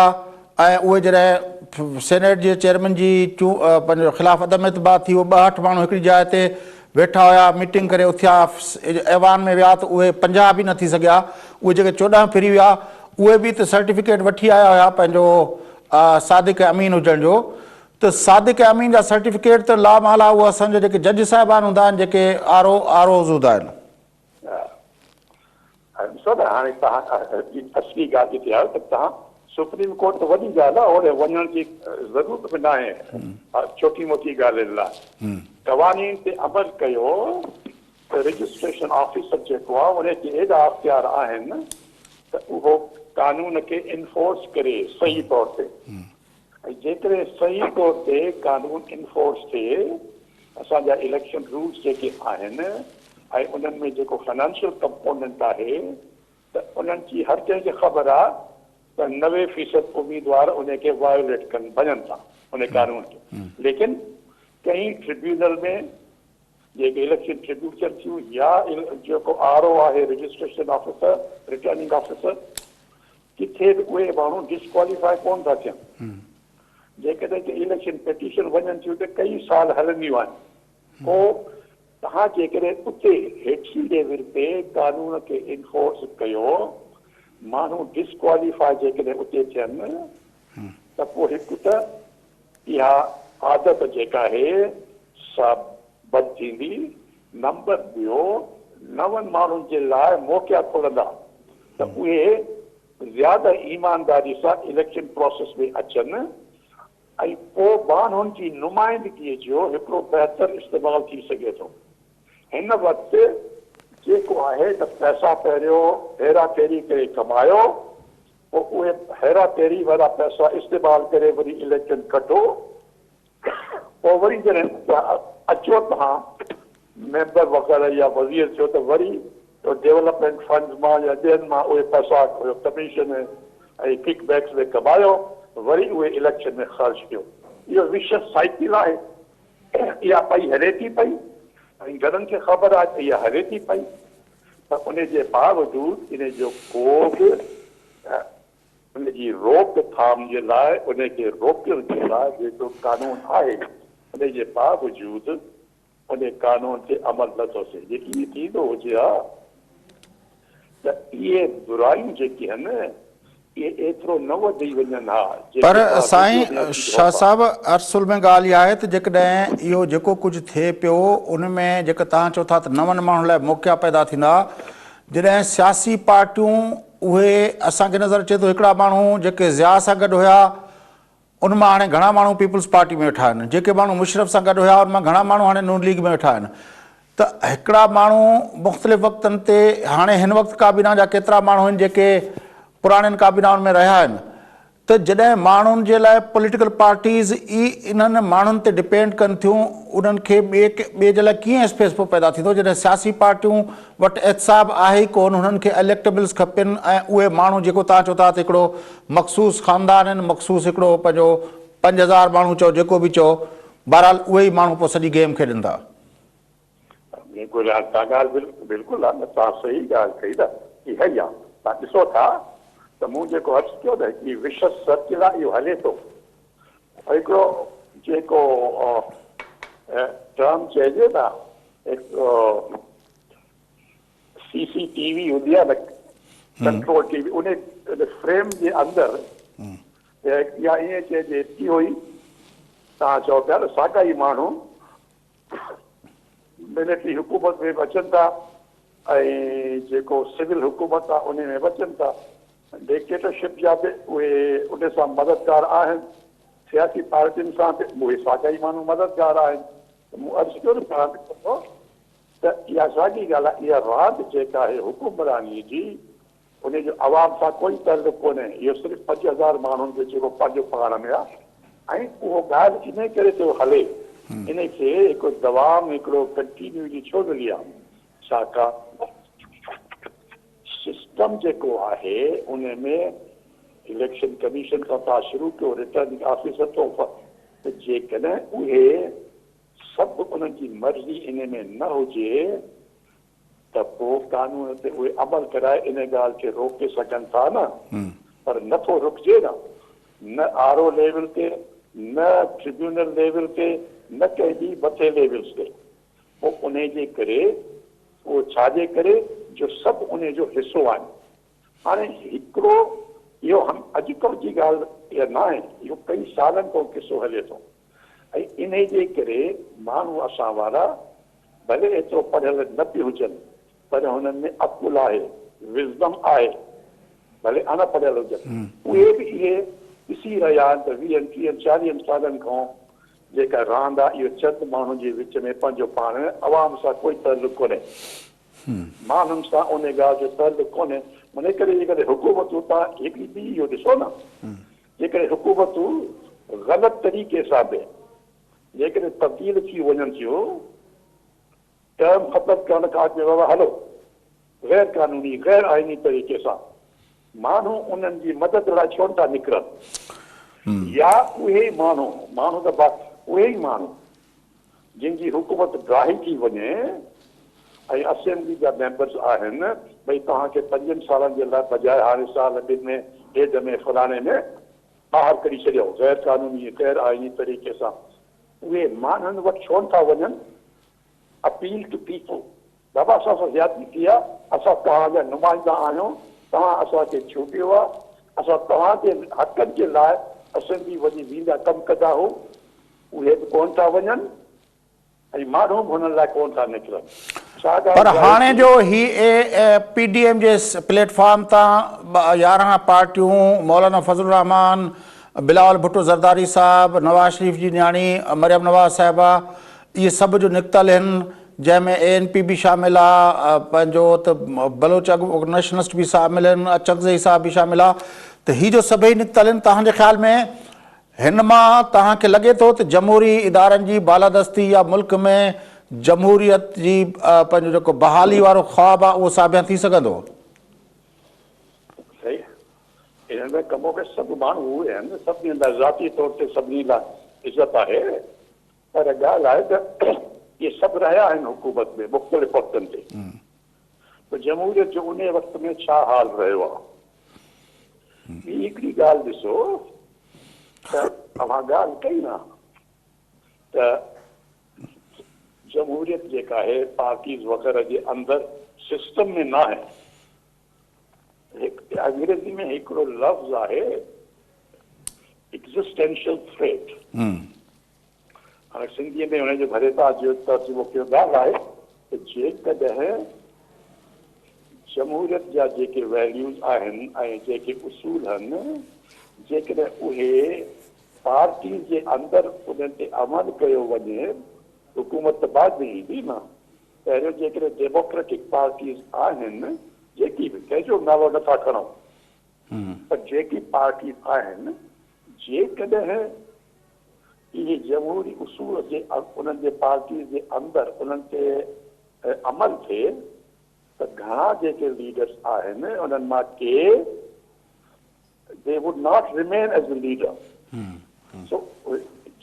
ऐं उहे जॾहिं सेनेट जे चेयरमैन जी पंहिंजो ख़िलाफ़ अदम एतबार थी, उहे 62 माण्हू हिकिड़ी जाइ ते वेठा हुया, मीटिंग करे उथिया, ऐवान में विया त उहे 50 बि न थी सघिया। उहे जेके 14 फिरी विया उहे बि त सर्टिफिकेट वठी आया हुया पंहिंजो सादिक अमीन हुजण जो। त सादिक अमीन जा सर्टिफिकेट त लामाला उहा असांजा जेके जज साहिबान हूंदा आहिनि, जेके आरओज़ हूंदा आहिनि। ॾिसो न, हाणे तव्हां असली ॻाल्हि हिते आहे त तव्हां सुप्रीम कोर्ट त वॾी ॻाल्हि आहे, होॾे वञण जी ज़रूरत बि न आहे छोटी मोटी ॻाल्हियुनि लाइ। क़वानीन ते अमल कयो त रजिस्ट्रेशन ऑफिसर जेको आहे उनखे एॾा अख़्तियार आहिनि त उहो कानून खे इन्फोर्स करे सही तौर ते। ऐं जेकॾहिं सही तौर ते कानून इन्फोर्स थिए, असांजा इलेक्शन रूल्स जेके आहिनि ऐं उन्हनि में जेको फाइनेंशियल कंपोनेंट आहे त उन्हनि जी हर कंहिंखे ख़बर आहे त 90% उम्मीदवार उनखे वायोलेट कनि, भञनि था उन कानून खे। लेकिन कई ट्रिब्यूनल में जेके इलेक्शन ट्रिब्यूनल थियूं या जेको RO आहे रजिस्ट्रेशन ऑफिसर रिटर्निंग ऑफिसर किथे बि उहे माण्हू डिस्क्वालीफाई कोन था थियनि जेकॾहिं कि इलेक्शन पिटीशन वञनि थियूं त कई साल हलंदियूं आहिनि पोइ तव्हां जेकॾहिं उते हेठि लेवल ते कानून खे इन्फोर्स कयो माण्हू डिस्क्वालीफाई जेकॾहिं उते थियनि त पोइ हिकु त इहा आदत जेका आहे सा बंदि थींदी नंबर ॿियो नवनि माण्हुनि जे लाइ मौक़ा खुलंदा त उहे ज़्यादा ईमानदारी सां इलेक्शन प्रोसेस में अचनि ऐं पोइ माण्हुनि जी नुमाइंदगीअ जो हिकिड़ो बहितर इस्तेमालु थी सघे थो हिन वक़्तु जेको आहे त पैसा पहिरियों हेरा फेरी करे कमायो पोइ उहे हेरा फेरी वारा पैसा इस्तेमालु करे वरी इलेक्शन कढो पोइ वरी जॾहिं अचो तव्हां मेंबर वग़ैरह या वज़ीर थियो त वरी डेवलपमेंट फंड मां या ॿियनि मां उहे पैसा कमीशन ऐं किक बैक्स में कमायो वरी उहे इलेक्शन में ख़र्च कयो इहो विशेष साइकिल आहे इहा पई हले थी पई ऐं घणनि खे ख़बर आहे त इहा हले थी पई त उन जे बावजूदि इन जो को बि उनजी रोकथाम जे लाइ उनखे रोकण जे लाइ जेको कानून आहे उन जे बावजूदि उन कानून ते अमल नथो थिए जेकी इहे थींदो हुजे हा त इहे बुरायूं जेके आहिनि इहे एतिरो न वधी वञनि हा पर साईं शाह साहब अर्सुल में ॻाल्हि इहा आहे त जेकॾहिं इहो जेको कुझु थिए पियो उन में जेका तव्हां चओ था त नवनि माण्हुनि लाइ मौक़ा पैदा थींदा जॾहिं सियासी पार्टियूं उहे असांखे नज़र अचे थो हिकिड़ा माण्हू जेके ज़िया सां गॾु हुया उन मां हाणे घणा माण्हू पीपल्स पार्टी में वेठा आहिनि जेके माण्हू मुशरफ सां गॾु हुया उन मां घणा माण्हू हाणे नून लीग में वेठा आहिनि त हिकिड़ा माण्हू मुख़्तलिफ़ वक़्तनि ते हाणे हिन वक़्तु काबीना जा केतिरा माण्हू आहिनि जेके पुराणनि काबीनाउनि में रहिया आहिनि त जॾहिं माण्हुनि जे लाइ पॉलिटिकल पार्टीज़ इन्हनि माण्हुनि ते डिपेंड कनि थियूं उन्हनि खे ॿिए जे लाइ कीअं स्पेस पोइ पैदा थींदो जॾहिं सियासी पार्टियूं वटि एहतिसाब आहे ई कोन हुननि खे इलेक्टेबल्स खपनि ऐं उहे माण्हू जेको तव्हां चओ था त हिकिड़ो मख़सूस ख़ानदान आहिनि मख़सूस हिकिड़ो पंहिंजो 5000 माण्हू चओ जेको बि चओ बहरहाल उहे ई माण्हू पोइ सॼी गेम खेॾंदा बिल्कुलु तव्हां ॻाल्हि बिल्कुलु आहे न तव्हां सही ॻाल्हि कई त इहा ई आहे तव्हां ॾिसो था त मूं जेको अर्ज़ु कयो न हिकिड़ी विश्व सर्किल आहे इहो हले थो हिकिड़ो जेको टर्म चइजे न CCTV हूंदी आहे न कंट्रोल TV उन फ्रेम जे अंदरि या ईअं चइजे थी हुई तव्हां चओ पिया न साॻा ई माण्हू मिलिट्री हुकूमत में बि अचनि था ऐं जेको सिविल हुकूमत आहे उन में बि अचनि था डिक्टेटरशिप जा बि उहे उन सां मददगार आहिनि सियासी पार्टियुनि सां बि उहे साॻा ई माण्हू मददगार आहिनि त मूं अर्ज़ु कयो न तव्हां त इहा साॻी ॻाल्हि आहे इहा रांदि जेका आहे हुकूमरानीअ जी उनजो आवाम सां कोई तालुक़ु कोन्हे इहो सिर्फ़ु 5000 माण्हुनि जो जेको पंहिंजो पाण में आहे ऐं उहो ॻाल्हि इन करे थो हले इन खे हिकु दवाम हिकिड़ो कंटिन्यूटी छो मिली आहे छाकाणि सिस्टम जेको आहे उन में इलेक्शन कमीशन खां तव्हां शुरू कयो रिटर्निंग ऑफिसर तो त जेकॾहिं उहे सभु उन्हनि जी मर्ज़ी इन में न हुजे त पोइ कानून ते उहे अमल कराए इन ॻाल्हि खे रोके सघनि था न पर नथो रुकिजे न RO लेवल ते न ट्रिब्यूनल लेवल ते न कंहिं बि मथे लेवल्स ते पोइ उन जे करे उहो छाजे करे जो सभु उन जो हिसो आहिनि हाणे हिकिड़ो इहो अॼुकल्ह जी ॻाल्हि इहा न आहे इहो कई सालनि खां किसो हले थो ऐं इन जे करे माण्हू असां वारा भले एतिरो पढ़ियल न बि हुजनि पर हुननि में अकुल आहे विज़डम आहे भले अनपढ़ियल हुजनि उहे बि इहे ॾिसी रहिया आहिनि त 20-30-40 सालनि खां जेका रांदि आहे इहो चंद माण्हुनि जे विच में पंहिंजो पाण अवाम सां कोई तालुक़ु कोन्हे माण्हुनि सां उन ॻाल्हि जो तालुक़ु कोन्हे उन करे जेकॾहिं हुकूमतूं तव्हां हिकिड़ी ॿी इहो ॾिसो न जेकॾहिं हुकूमतूं ग़लति तरीक़े सां बि जेकॾहिं तब्दील थी वञनि थियूं टर्म ख़तमु करण खां अॻु बाबा हलो गैर कानूनी गैर आइनी तरीक़े सां माण्हू उन्हनि जी मदद लाइ छो था निकिरनि या उहे माण्हू त उहे ई माण्हू जिन जी हुकूमत ड्राही थी वञे ऐं असेंबली जा मेंबर्स आहिनि भई तव्हांखे 5 सालनि जे लाइ बजाए हाणे साल में ॾेढ में फलाणे में ॿाहिरि कढी छॾियो गैर क़ानूनी गैर आइनी तरीक़े सां उहे माण्हुनि वटि छो था वञनि अपील टू पीपल बाबा असां सां ज्यादती थी आहे असां तव्हांजा नुमाइंदा आहियूं तव्हां असांखे छूटियो आहे असां तव्हांजे हक़नि जे लाइ असेंबली वञी वेंदा कमु कंदा हो उहे बि कोन था वञनि ऐं माण्हू बि हुननि लाइ कोन था निकिरनि पर हाणे जो ही PDM जे प्लेटफॉर्म तां 11 पार्टियूं मौलाना फजल रहमान बिलावल भुट्टो ज़रदारी साहब नवाज शरीफ जी न्याणी मरियम नवाज साहिबा इहे सभु जो निकितल आहिनि जंहिंमें ANP भी शामिल आहे पंहिंजो त बलोच नेशनलिस्ट भी शामिल आहिनि अचकज़ई साहब भी शामिल आहे त ही जो सभई निकितल आहिनि तव्हांजे ख़्याल में हिन मां तव्हांखे लॻे थो त जमहूरी इदारनि जी बालादस्ती या मुल्क में जमहूरियत जी पंहिंजो जेको बहाली वारो ख़्वाबु आहे उहो साबित थी सघंदो सही हिन में कमो के सभु माण्हू उहे आहिनि सभिनी लाइ ज़ाती तौर ते सभिनी लाइ इज़त आहे पर ॻाल्हि आहे त इहे सभु रहिया आहिनि हुकूमत में मुख़्तलिफ़ वक़्तनि ते त जमहूरियत जो उन वक़्त में छा हाल रहियो आहे ॿी हिकिड़ी ॻाल्हि ॾिसो त तव्हां ॻाल्हि कई न त जमहूरियत जेका आहे पार्टीज़ वग़ैरह जे अंदरि सिस्टम में न आहे अंग्रेज़ी में हिकिड़ो लफ़्ज़ आहे एग्ज़िस्टेंशियल थ्रेट हाणे सिंधीअ में हुनजो भरे था जो तर्जुमो कयो ॻाल्हि आहे त जेकॾहिं जमहूरियत जा जेके वैल्यूज़ आहिनि ऐं जेके उसूल आहिनि जेकॾहिं उहे पार्टी जे अंदरि उन्हनि ते अमल कयो वञे हुकूमत त बाद में ईंदी न पहिरियों जेकॾहिं डेमोक्रेटिक पार्टीज़ आहिनि जेकी बि कंहिंजो नालो नथा खणूं पर जेकी पार्टीज़ आहिनि जेकॾहिं इहे जमहूरी उसूल जे उन्हनि जे पार्टीज़ जे अंदरि उन्हनि ते अमल थिए त घणा जेके लीडर्स आहिनि उन्हनि मां के they would not remain as a leader सो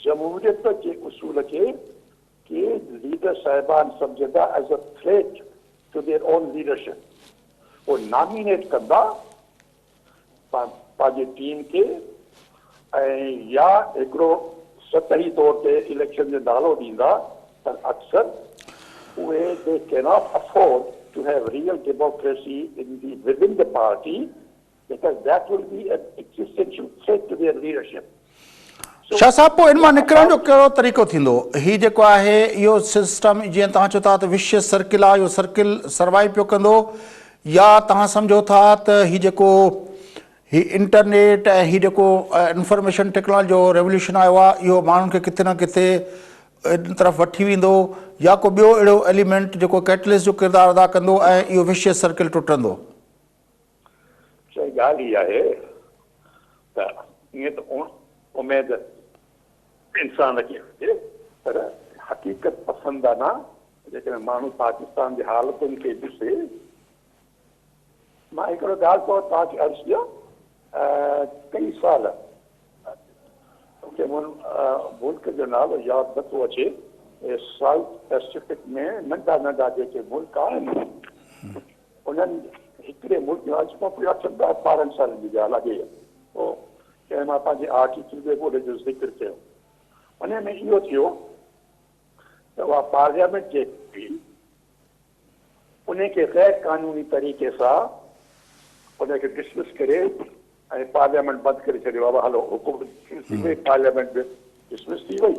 जमहूरियत जे उसूल खे के लीडर साहिबान सम्झंदा as a threat to their own leadership वो नॉमिनेट कंदा पंहिंजी टीम खे ऐं या हिकिड़ो सतही तौर ते इलेक्शन जो नालो ॾींदा पर अक्सर उहे दे cannot afford to have real democracy in the within the party because that will be an existential threat to their leadership Shah साहब पोइ इन मां निकिरण जो कहिड़ो तरीक़ो थींदो ही जेको आहे इहो सिस्टम जीअं तव्हां चओ था त विशियस सर्किल आहे इहो सर्किल सर्वाइव पियो कंदो या तव्हां सम्झो था त ही जेको ही इंटरनेट ऐं ही जेको इंफॉर्मेशन टेक्नोलॉजी जो रेवोल्यूशन आयो आहे इहो माण्हुनि खे किथे न किथे इन तरफ़ वठी वेंदो या को ॿियो अहिड़ो एलिमेंट जेको कैटलिस्ट जो किरदारु अदा कंदो ऐं इहो विशियस सर्किल टुटंदो सही ॻाल्हि ई आहे त ईअं त उमेद इंसान खे हुजे पर हक़ीक़त पसंदि आहे न जेकॾहिं माण्हू पाकिस्तान जी हालतुनि खे ॾिसे मां हिकिड़ो ॻाल्हि पोइ तव्हांखे अर्ज़ु कयो कई साल मूंखे मुल्क जो नालो यादि नथो अचे साउथ पैसिफिक में नंढा नंढा जेके मुल्क आहिनि उन्हनि हिकिड़े मुल्क में अॼु खां पोइ 8-12 सालनि जी ॻाल्हि आहे पोइ कंहिं मां पंहिंजे आर्टिकल में उन जो ज़िक्र कयो उन में इहो थियो त उहा पार्लियामेंट जेकी उनखे गैर कानूनी तरीक़े सां उनखे डिसमिस करे ऐं पार्लियामेंट बंदि करे छॾियो आहे हलो हुकूमत थी वई पार्लियामेंट में डिसमिस थी वई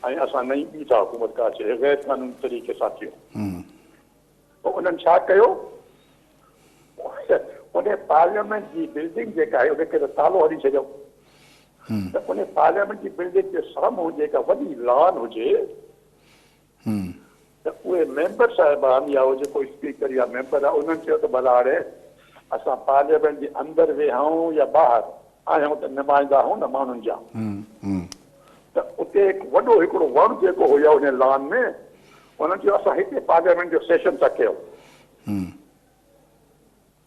ऐं असां नई ॿी था हुकूमत का अचे गैर कानूनी तरीक़े सां थियो पोइ उन्हनि छा कयो उन पार्लियामेंट जी बिल्डिंग जेका आहे उनखे त तालो हणी छॾियो त उन पार्लियामेंट जी बिल्डिंग जे साम्हूं जेका वॾी लॉन हुजे त उहे मेंबर साहिबान या उहो जेको स्पीकर या मेंबर आहे उन्हनि चयो त भला हाणे असां पार्लियामेंट जे अंदरि वेहूं या ॿाहिरि आहियूं त नुमाइंदा आहियूं न माण्हुनि जा त उते वॾो हिकिड़ो वण जेको हुयो उन लॉन में उन्हनि चयो असां हिते पार्लियामेंट जो सेशन था कयूं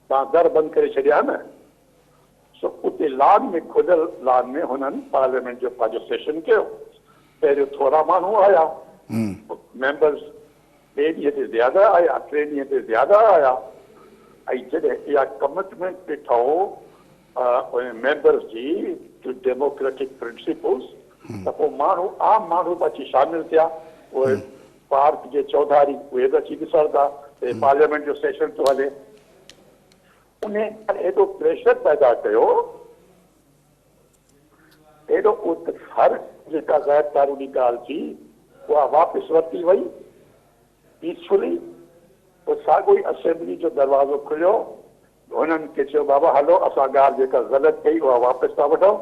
तव्हां दर बंदि करे छॾिया न सो उते लॉन में खुलियल लॉन में हुननि पार्लियामेंट जो पंहिंजो सेशन कयो पहिरियों थोरा माण्हू आया मेंबर्स 2 ॾींहं ते ज़्यादा आया, 3 ॾींहं ते ज़्यादा आया, ऐं जॾहिं इहा कमिटमेंट ॾिठो मेंबर्स जी टू डेमोक्रेटिक प्रिंसिपल्स, त पोइ माण्हू आम माण्हू बि अची शामिल थिया। उहे पार्क जे चौधारी उहे बि अची ॾिसण था पार्लियामेंट जो सेशन थो हले। उन एॾो प्रेशर पैदा कयो, एॾो हर जेका गैर कानूनी ॻाल्हि थी उहा वापसि वरिती वई पीसफुली। पोइ साॻियो ई असेंबली जो दरवाज़ो खुलियो, हुननि खे चयो बाबा हलो असां ॻाल्हि जेका ग़लति कई उहा वापसि था वठूं।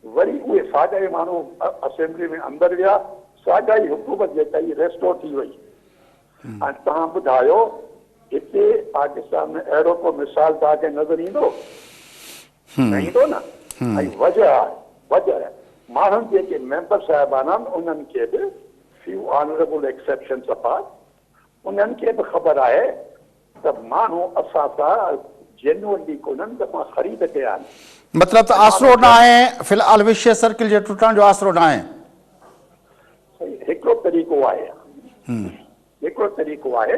वरी उहे साॻा ई माण्हू असेंबली में अंदरि विया, साॻा ई हुकूमत जेका ई रेस्टोर थी वई। ऐं तव्हां ॿुधायो हिते पाकिस्तान में अहिड़ो को मिसाल तव्हांखे नज़र ईंदो? न ईंदो न। ऐं वजह माण्हुनि जेके मेंबर साहिबान आहिनि उन्हनि खे बि फ्यू ऑनरेबल एक्सेप्शन्स अपार्ट उन्हनि खे बि ख़बर आहे त माण्हू असां सां जेन्युअनली कोन्हनि त मां ख़रीद कया आहिनि। मतलब तो आसरो ना है फिलहाल विषय सर्किल जे टुटण जो आसरो ना है। हिकिड़ो तरीक़ो आहे, हिकिड़ो तरीक़ो आहे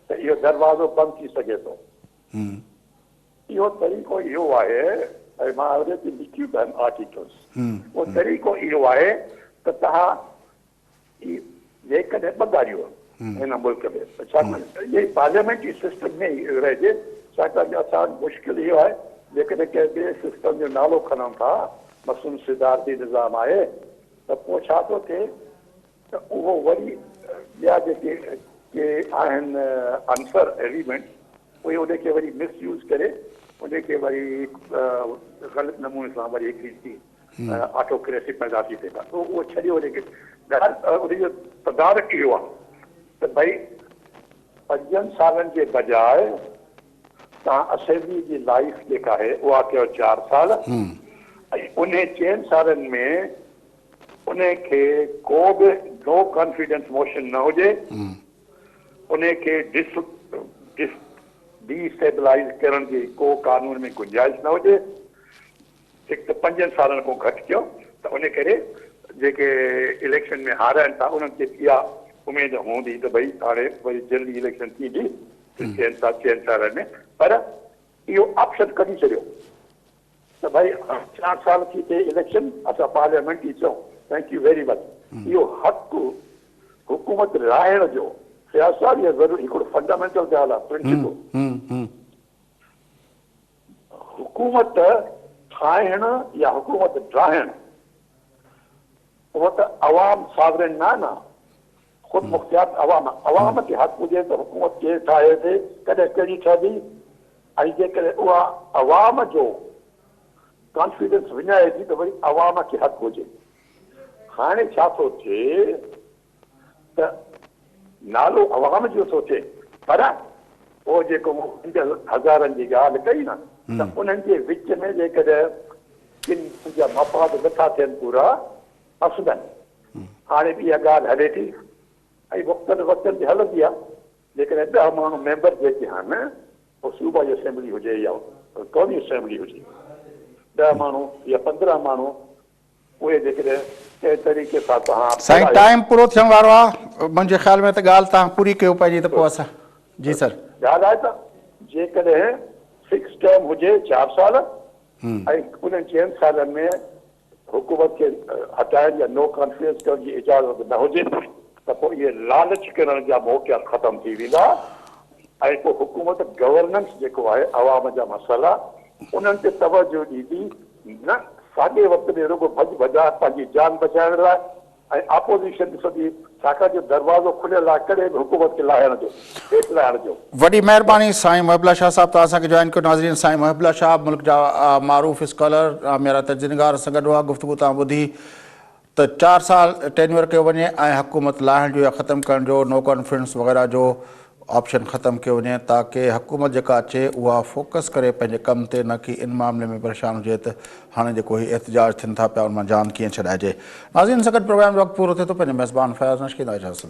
त इहो दरवाज़ो बंदि थी सघे थो। इहो तरीक़ो इहो आहे, ऐं मां उन ते लिखियूं बि आहिनि आर्टिकल्स। उहो तरीक़ो इहो आहे त तव्हां जेकॾहिं ॿ ॻाल्हियूं हिन मुल्क में छाकाणि इहे पार्लियामेंट्री सिस्टम में ई रहिजे, छाकाणि असां मुश्किल इहो आहे जेकॾहिं कंहिं ॿिए सिस्टम जो नालो खणूं था, मसलन सिदारती निज़ाम आहे, त पोइ छा थो थिए त उहो वरी ॿिया जेके आहिनि अंसर एलिमेंट उहे उनखे वरी मिसयूज़ करे उनखे वरी ग़लति नमूने सां वरी हिकिड़ी ऑटोक्रेसी पैदा थी थिए। त उहो छॾियो उनखे। उनजो तदारक इहो आहे त भई 5 सालनि जे बजाए तव्हां असेंबली जी लाइफ जेका आहे उहा कयो 4 साल, ऐं उन 4 सालनि में उनखे को बि नो कॉन्फिडेंस मोशन न हुजे, उनखे डिस्टेबलाइज करण जी को कानून में गुंजाइश न हुजे। हिकु त 5 सालनि खां घटि कयो त उन करे जेके इलेक्शन में हाराइनि था उन्हनि खे इहा उमेद हूंदी त भई हाणे वरी जल्दी इलेक्शन थींदी 4 सालनि में। पर इहो ऑप्शन कढी छॾियो त भई 4 साल थी थिए इलेक्शन, असां पार्लियामेंट ई चऊं थैंक यू वेरी मच। इहो हक़ हुकूमत राइण जो सियासत इहा ज़रूरु हिकिड़ो फंडामेंटल ॻाल्हि आहे, प्रिंसिपल। हुकूमत ठाहिण या हुकूमत ड्राहिण उहो त अवाम सावरेन न ख़ुदि मुख्तियार अवाम खे हक़ हुजे त हुकूमत केरु ठाहे थी, कॾहिं कहिड़ी ठहंदी, ऐं जेकॾहिं उहा अवाम जो कॉन्फिडेंस विञाए थी त वरी अवाम खे हक़ हुजे। हाणे छा थो थिए त नालो अवाम जो थो थिए, पर उहो जेको 5,000 जी ॻाल्हि कई न त उन्हनि जे विच में जेकॾहिं किन जा मफ़ाद नथा थियनि पूरा असदनि। हाणे बि इहा ॻाल्हि हले थी ऐं वक़्तनि ते हलंदी आहे। जेकॾहिं 10 माण्हू मेंबर जेके आहिनि पोइ सूबाई असेंबली हुजे या क़ौमी असेंबली हुजे, 10 माण्हू या 15 माण्हू उहे जेकॾहिं कंहिं तरीक़े सां तव्हां साईं टाइम पूरो थियण वारो आहे। मुंहिंजे ख़्याल में त ॻाल्हि तव्हां पूरी कयो पंहिंजी त पोइ असां जी सर ॻाल्हि आहे त जेकॾहिं फिक्स टर्म हुजे 4 साल ऐं उन्हनि 4 सालनि में हुकूमत खे हटाइण या नो कॉन्फिडेंस करण जी इजाज़त न हुजे त पोइ इहे लालच करण जा मौक़ा ख़तम थी वेंदा ऐं पोइ हुकूमत गवर्नेंस जेको आहे अवाम जा मसइला उन्हनि ते तवजो ॾींदी न साॻे वक़्त में रुगो भॼा पंहिंजी जान बचाइण लाइ ऐं ऑपोज़िशन ॾिसंदी, छाकाणि जो दरवाज़ो खुलियल आहे कॾहिं बि हुकूमत खे लाहिण जो, हेठि लाहिण जो। वॾी महिरबानी साईं मुहिबुल्लाह शाह साहब तव्हां असांखे जॉइन कयो। नाज़रीन साईं मुहिबुल्लाह शाह मुल्क जा मारूफ़ स्कॉलर मेरा तजदीदगार सां गॾु आहे। गुफ़्तगू तव्हां ॿुधी त 4 साल टेन्योर कयो वञे ऐं हुकूमत लाहिण जो या ख़तमु करण जो नो कॉन्फ्रेंस वग़ैरह जो ऑप्शन ख़तमु कयो वञे ताकी हुकूमत जेका अचे उहा फोकस करे पंहिंजे कम ते, न कि इन मामले में परेशान हुजे त हाणे जेको ही एहतजाज थियनि था पिया उन मां जान कीअं छॾाइजे। नाज़रीन सां गॾु प्रोग्राम जो वक़्तु पूरो थिए थो। पंहिंजे मेज़बान फयाज़ नशकीदा इजाज़त